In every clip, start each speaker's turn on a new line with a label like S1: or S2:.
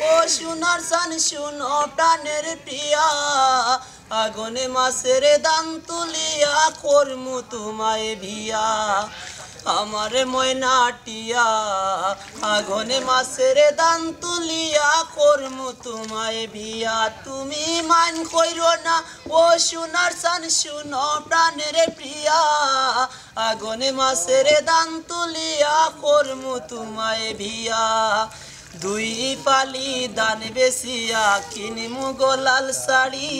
S1: ও সোনার চান শুনো প্রাণের প্রিয়া আগুনে মাছের দান তুলিয়া করমু তোমায় বিয়া আমার ময়নাটিয়া আগুনে মাছের দান তুলিয়া করমু তোমায় বিয়া তুমি মান কইরো না ও সোনার চান শুনো প্রাণের প্রিয়া আগুনে মাছের দান তুলিয়া করমু তোমায় বিয়া দুই পালি দান বেশিয়া কিনিমু গোলাল শাড়ি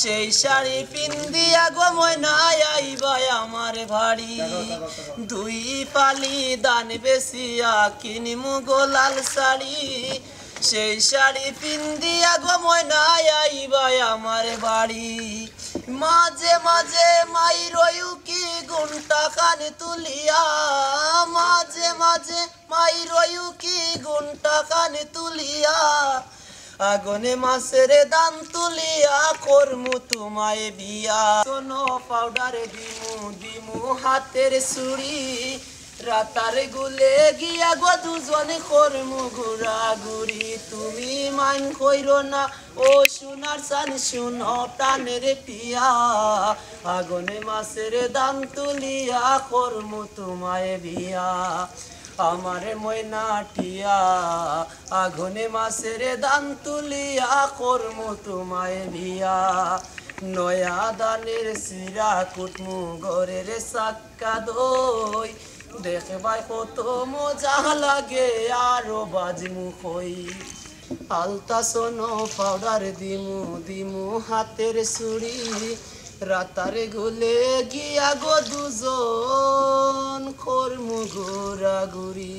S1: সেই শাড়ি পিন্দিয়া গো ময়নায় আইবা আমার ভাড়ি দুই পালি দান বেশিয়া কিনিমু গোলাল শাড়ি সেই শাড়ি পিন্দিয়া গো ময়নায় আইবা আমার বাড়ি মাঝে মাঝে মাই রয়ু কি গুণটা কানে তুলিয়া মাঝে মাঝে মাই রয়ু কি গুণটা কানে তুলিয়া আগুনে মাছের দান তুলিয়া করমু তোমায় বিয়া সোনো পাউডার দিমু দিমু হাতের চুড়ি রাতার গুলে গিয়া গো দুজনে করমু ঘুরাঘুরি তুমি মান কইরো না ও সোনার চান শুনো প্রাণের পিয়া আগুনে মাছের দান তুলিয়া করমু তোমায় বিয়া আমার ময়নাটিয়া আগুনে মাছের দান তুলিয়া করমু তোমায় বিয়া নয়া দানের সিরা কুটমু ঘরের সাক্কা দই দেখবাই কত মজা লাগে আরো বাজমু কই আলতা সোনো পাউডার দিমু দিমু হাতের চুড়ি রাতারে গুলে গিয়া গো দুজন করমু ঘোরাঘুরি।